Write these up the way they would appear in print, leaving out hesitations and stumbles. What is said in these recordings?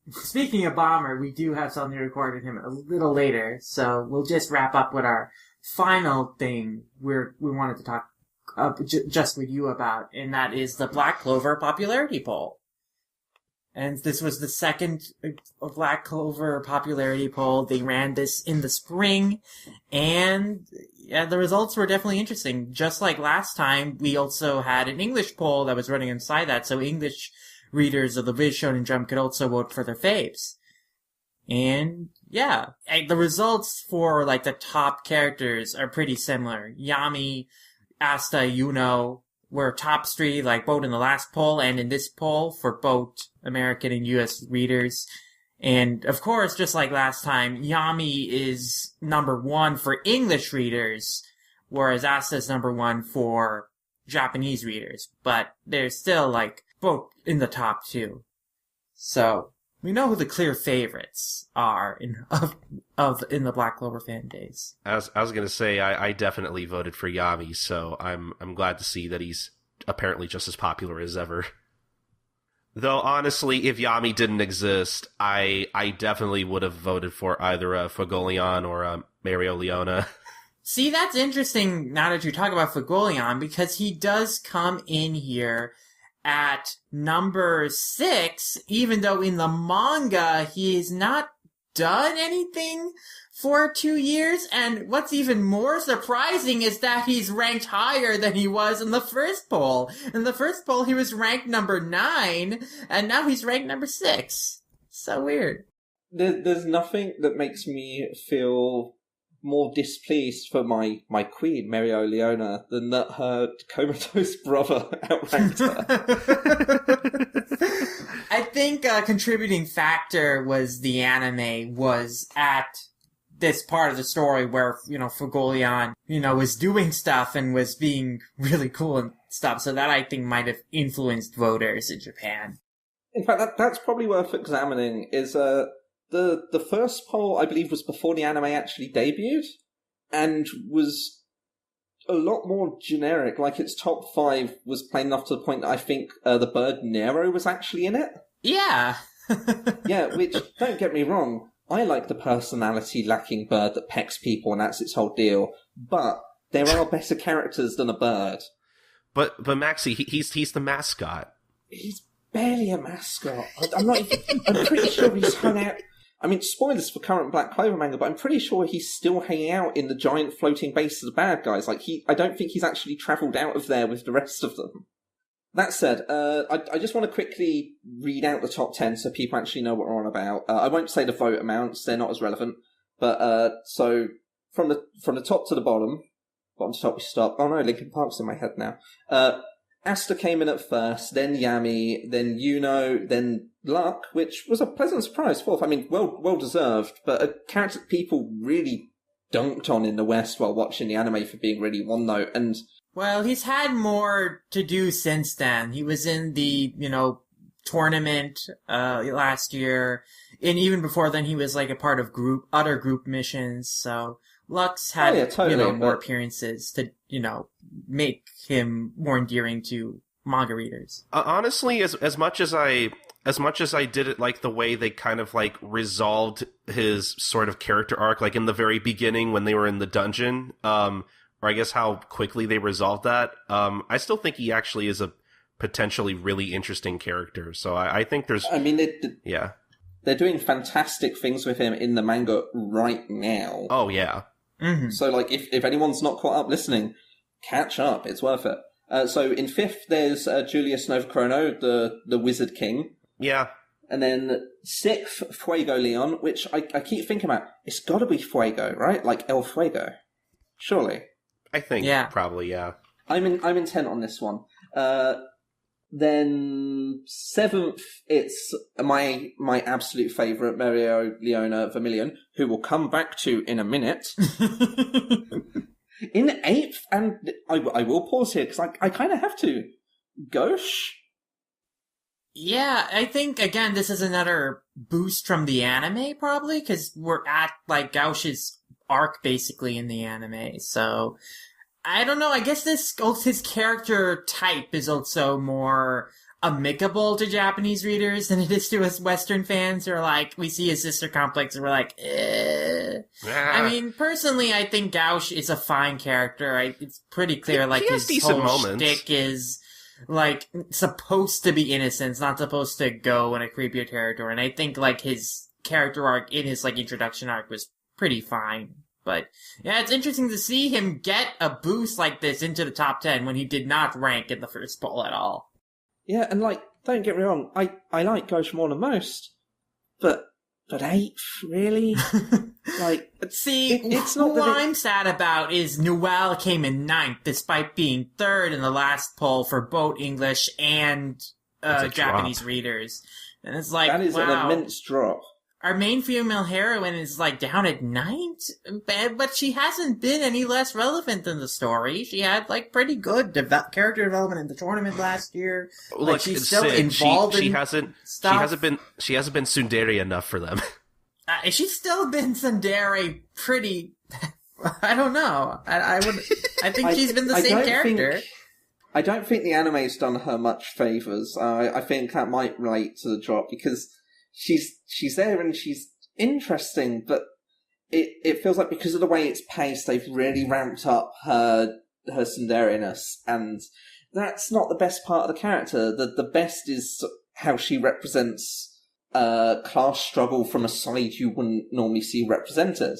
speaking of Bomber, we do have something recorded him a little later, so we'll just wrap up with our final thing we wanted to talk just with you about, and that is the Black Clover popularity poll. And this was the second Black Clover popularity poll. They ran this in the spring, and yeah, the results were definitely interesting. Just like last time, we also had an English poll that was running inside that, so English readers of the Viz Shonen Jump could also vote for their faves. And yeah, the results for like the top characters are pretty similar. Yami, Asta, Yuno were top three, like both in the last poll and in this poll for both American and US readers. And of course, just like last time, Yami is number one for English readers, whereas Asta is number one for Japanese readers. But they're still like both in the top two. So we know who the clear favorites are in the Black Clover fan base. I was going to say, I definitely voted for Yami, so I'm glad to see that he's apparently just as popular as ever. Though, honestly, if Yami didn't exist, I definitely would have voted for either Fuegoleon or Mereoleona. See, that's interesting now that you talk about Fuegoleon, because he does come in here at number 6, even though in the manga he's not done anything for 2 years. And what's even more surprising is that he's ranked higher than he was in the first poll. In the first poll, he was ranked number 9, and now he's ranked number 6. So weird. There's nothing that makes me feel more displeased for my queen, Mereoleona, than that her comatose brother outranked her. I think a contributing factor was the anime was at this part of the story where, Fuegoleon, was doing stuff and was being really cool and stuff. So that, I think, might have influenced voters in Japan. In fact, that's probably worth examining, is the first poll, I believe, was before the anime actually debuted, and was a lot more generic. Like, its top 5 was plain enough to the point that I think the bird Nero was actually in it. Yeah. Yeah, which, don't get me wrong, I like the personality-lacking bird that pecks people, and that's its whole deal. But there are better characters than a bird. But Maxy, he's the mascot. He's barely a mascot. I'm pretty sure he's hung out. I mean, spoilers for current Black Clover manga, but I'm pretty sure he's still hanging out in the giant floating base of the bad guys. Like, I don't think he's actually travelled out of there with the rest of them. That said, I just want to quickly read out the top 10 so people actually know what we're on about. I won't say the vote amounts, they're not as relevant. But, so, from the top to the bottom to top we stop. Oh no, Linkin Park's in my head now. Asta came in at first, then Yami, then Yuno, then Luck, which was a pleasant surprise, fourth. I mean, well deserved, but a character people really dunked on in the West while watching the anime for being really one note, and... Well, he's had more to do since then. He was in the, tournament, last year, and even before then he was like a part of other group missions, so Lux had, more appearances to, make him more endearing to manga readers. Honestly, as much as I didn't like the way they kind of like resolved his sort of character arc, like in the very beginning when they were in the dungeon, or I guess how quickly they resolved that, I still think he actually is a potentially really interesting character. So I think there's... I mean, yeah. They're doing fantastic things with him in the manga right now. Oh, yeah. Mm-hmm. So, like, if anyone's not caught up listening, catch up. It's worth it. So in 5th, there's Julius Novachrono, the Wizard King. Yeah. And then 6th, Fuegoleon, which I keep thinking about. It's gotta be Fuego, right? Like El Fuego. Surely. I think, probably, yeah. I'm intent on this one. Then 7th, it's my absolute favourite, Mereoleona Vermilion, who we'll come back to in a minute. In 8th, and I will pause here, because I kind of have to, Gauche? Yeah, I think, again, this is another boost from the anime, probably, because we're at, like, Gauche's arc, basically, in the anime, so... I don't know, I guess his character type is also more amicable to Japanese readers than it is to us Western fans who are like, we see a sister complex and we're like, eh. I mean, personally, I think Gauche is a fine character. It's pretty clear, like, his whole shtick is, like, supposed to be innocent. It's not supposed to go in a creepier territory. And I think, like, his character arc in his, like, introduction arc was pretty fine. But, yeah, it's interesting to see him get a boost like this into the top 10 when he did not rank in the first poll at all. Yeah, and, like, don't get me wrong, I like Gauche more than most, but 8th, really? Like, see, it's not what I'm sad about is Noelle came in 9th, despite being 3rd in the last poll for both English and Japanese readers. And it's like, that is wow, an immense drop. Our main female heroine is, like, down at 9th, but she hasn't been any less relevant in the story. She had, like, pretty good character development in the tournament last year. Look, like, she's still involved in stuff. She hasn't been tsundere enough for them. She's still been tsundere pretty... I don't know. I think she's been the same character. I don't think the anime's done her much favours. I think that might relate to the drop, because she's there and she's interesting, but it feels like because of the way it's paced, they've really ramped up her tsundere-ness, and that's not the best part of the character. The best is how she represents class struggle from a side you wouldn't normally see represented.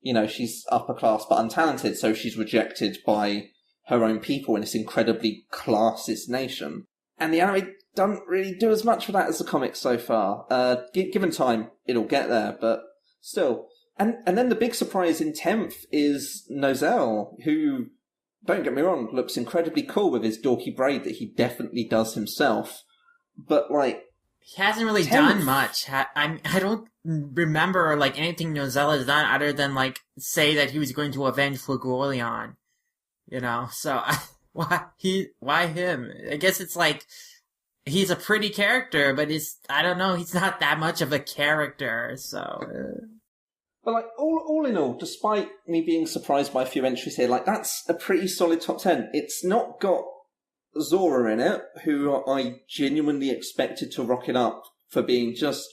You know, she's upper class but untalented, so she's rejected by her own people in this incredibly classist nation. And the anime doesn't really do as much for that as the comics so far. Given time, it'll get there, but still. And then the big surprise in 10th is Nozel, who, don't get me wrong, looks incredibly cool with his dorky braid that he definitely does himself. But, like... He hasn't really done much. I don't remember, like, anything Nozel has done other than, like, say that he was going to avenge Fuegoleon. You know, so... Why him? I guess it's like, he's a pretty character, but I don't know, he's not that much of a character, so... But, like, all in all, despite me being surprised by a few entries here, like, that's a pretty solid top 10. It's not got Zora in it, who I genuinely expected to rocket up for being just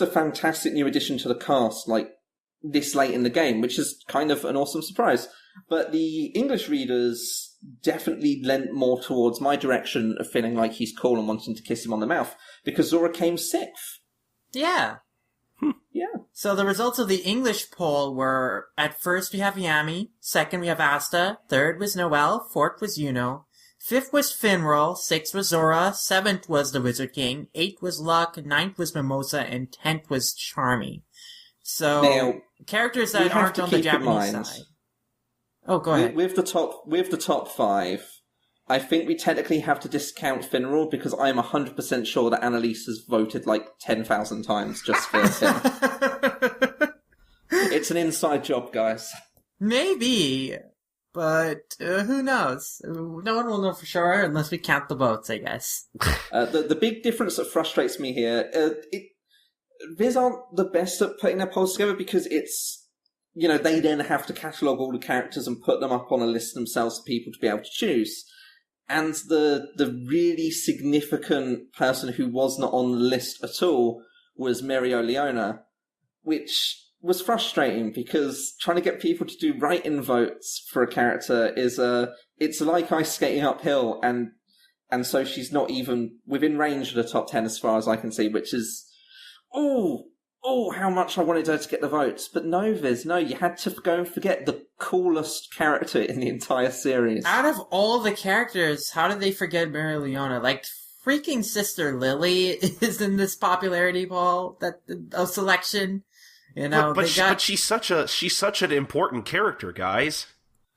a fantastic new addition to the cast, like, this late in the game, which is kind of an awesome surprise. But the English readers definitely lent more towards my direction of feeling like he's cool and wanting to kiss him on the mouth, because Zora came 6th. Yeah. Yeah. So the results of the English poll were, at first we have Yami, second we have Asta, third was Noelle, fourth was Yuno, fifth was Finral, sixth was Zora, seventh was the Wizard King, eighth was Luck, ninth was Mimosa, and 10th was Charmy. So, now, characters that aren't on the Japanese side. Oh, go ahead. With the top 5, I think we technically have to discount Finral, because I am 100% sure that Annalise has voted like 10,000 times just for him. It's an inside job, guys. Maybe, but who knows? No one will know for sure unless we count the votes, I guess. The big difference that frustrates me here, Viz aren't the best at putting their polls together, because it's, you know, they then have to catalogue all the characters and put them up on a list themselves for people to be able to choose. And the really significant person who was not on the list at all was Mereoleona, which was frustrating, because trying to get people to do write-in votes for a character it's like ice skating uphill, and so she's not even within range of the top 10 as far as I can see, which is, how much I wanted her to get the votes. But no, Viz, no, you had to go and forget the coolest character in the entire series. Out of all the characters, how did they forget Mereoleona? Like, freaking Sister Lily is in this popularity poll, selection. You know, but she's such an important character, guys.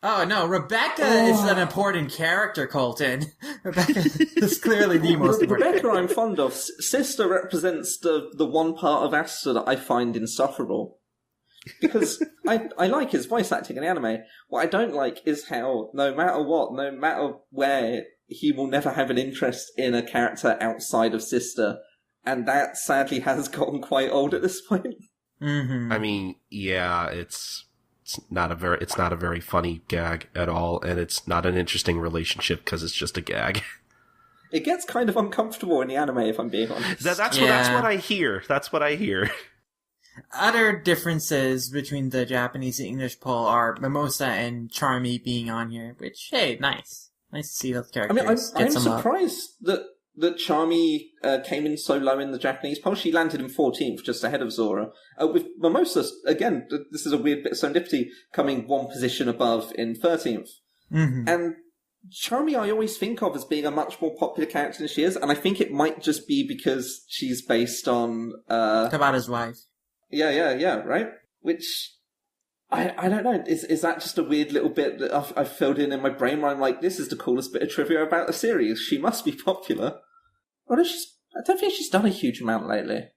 Oh, no, Rebecca is an important character, Colton. Rebecca is clearly the most important Rebecca character. I'm fond of. Sister represents the one part of Asta that I find insufferable. Because I like his voice acting in the anime. What I don't like is how, no matter what, no matter where, he will never have an interest in a character outside of Sister. And that, sadly, has gotten quite old at this point. Mm-hmm. I mean, yeah, it's not a very funny gag at all, and it's not an interesting relationship because it's just a gag. It gets kind of uncomfortable in the anime, if I'm being honest. That's what I hear. That's what I hear. Other differences between the Japanese and English poll are Mimosa and Charmy being on here, which, hey, nice. Nice to see those characters. I mean, I'm surprised that Charmy came in so low in the Japanese poll. She landed in 14th, just ahead of Zora. With Mimosa, again, this is a weird bit of serendipity, coming one position above in 13th. Mm-hmm. And Charmy I always think of as being a much more popular character than she is, and I think it might just be because she's based on... Tabata's wife. Yeah, right? Which... I don't know. Is that just a weird little bit that I've filled in my brain where I'm like, this is the coolest bit of trivia about the series. She must be popular. I don't think she's done a huge amount lately.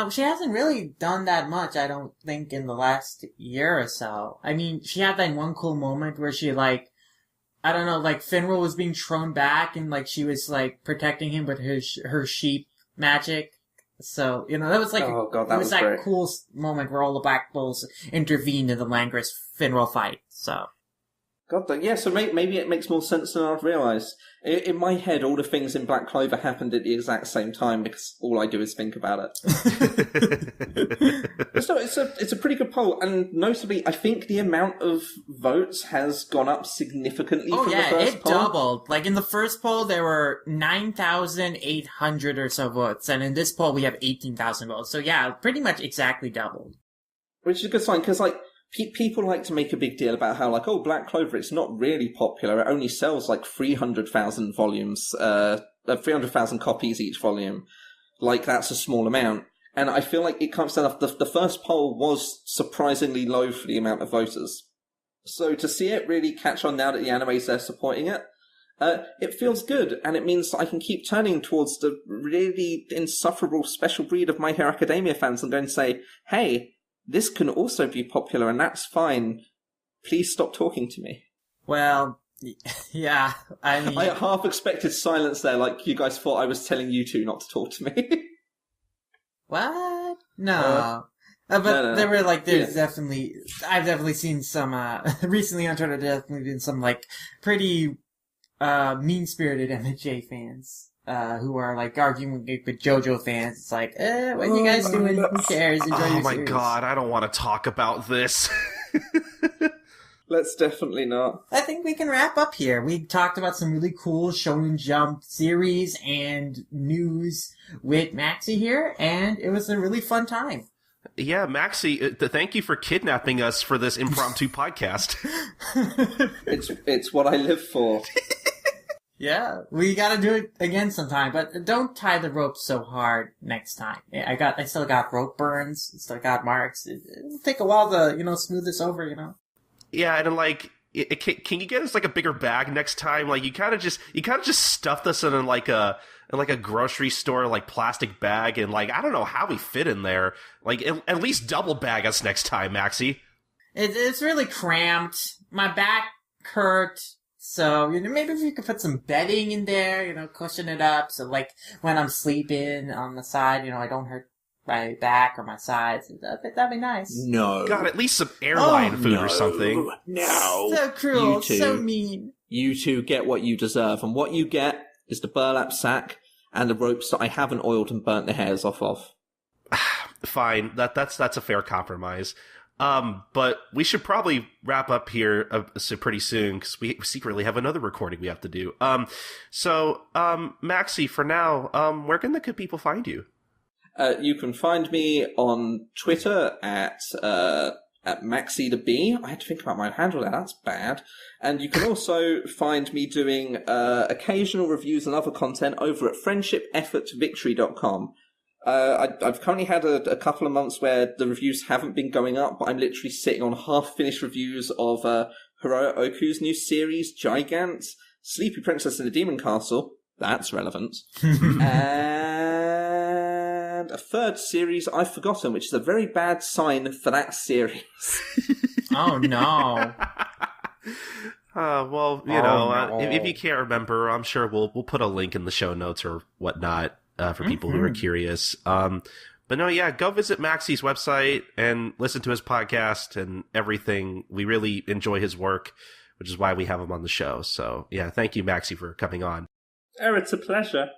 She hasn't really done that much, I don't think, in the last year or so. I mean, she had that one cool moment where she, like, I don't know, like, Finral was being thrown back and, like, she was, like, protecting him with her sheep magic. So, you know, that was like, oh, God, it was that great. cool moment where all the Black Bulls intervened in the Langris Finral fight, so. God, yeah, so maybe it makes more sense than I've realised. In my head, all the things in Black Clover happened at the exact same time because all I do is think about it. So it's a pretty good poll, and notably, I think the amount of votes has gone up significantly from the first it poll. doubled. Like, in the first poll, there were 9,800 or so votes, and in this poll, we have 18,000 votes. So yeah, pretty much exactly doubled. Which is a good sign, because, like, people like to make a big deal about how, like, oh, Black Clover, it's not really popular. It only sells, like, 300,000 volumes, 300,000 copies each volume. Like, that's a small amount. And I feel like it comes down to the first poll was surprisingly low for the amount of voters. So to see it really catch on now that the anime's there supporting it, it feels good. And it means that I can keep turning towards the really insufferable special breed of My Hero Academia fans and go and say, hey, this can also be popular, and that's fine. Please stop talking to me. Well, yeah, I mean... I half expected silence there, like you guys thought I was telling you two not to talk to me. What? No. But no. there were, like, I've definitely seen some, recently on Twitter, there's definitely been some, like, pretty, mean-spirited MJ fans. Who are, like, arguing with JoJo fans. It's like, what are you guys doing? Who cares? Enjoy your Oh my series. God, I don't want to talk about this. Let's definitely not. I think we can wrap up here. We talked about some really cool Shonen Jump series and news with Maxy here, and it was a really fun time. Yeah, Maxy, thank you for kidnapping us for this impromptu podcast. It's what I live for. Yeah, we gotta do it again sometime, but don't tie the rope so hard next time. I still got rope burns, still got marks. It'll take a while to, smooth this over, Yeah, and like, can you get us like a bigger bag next time? Like, you kind of just stuffed us in like a grocery store like plastic bag, and like I don't know how we fit in there. Like, at least double bag us next time, Maxy. It's really cramped. My back hurt. So, maybe if you could put some bedding in there, cushion it up. So, like, when I'm sleeping on the side, I don't hurt my back or my sides. That'd be nice. No. God, at least some airline food or something. No. So cruel. So mean. You two get what you deserve. And what you get is the burlap sack and the ropes that I haven't oiled and burnt the hairs off of. Fine. That's a fair compromise. But we should probably wrap up here pretty soon because we secretly have another recording we have to do. So Maxy, for now, where can the good people find you? You can find me on Twitter at Maxy the Bee. I had to think about my handle there. That's bad. And you can also find me doing occasional reviews and other content over at friendshipeffortvictory.com. I've currently had a couple of months where the reviews haven't been going up, but I'm literally sitting on half-finished reviews of Hiroya Oku's new series, Gigant, Sleepy Princess in the Demon Castle. That's relevant. And a third series I've forgotten, which is a very bad sign for that series. Oh, no. Well, if you can't remember, I'm sure we'll put a link in the show notes or whatnot. For people who are curious. But no, yeah, go visit Maxy's website and listen to his podcast and everything. We really enjoy his work, which is why we have him on the show. So yeah, thank you, Maxy, for coming on. Oh, it's a pleasure.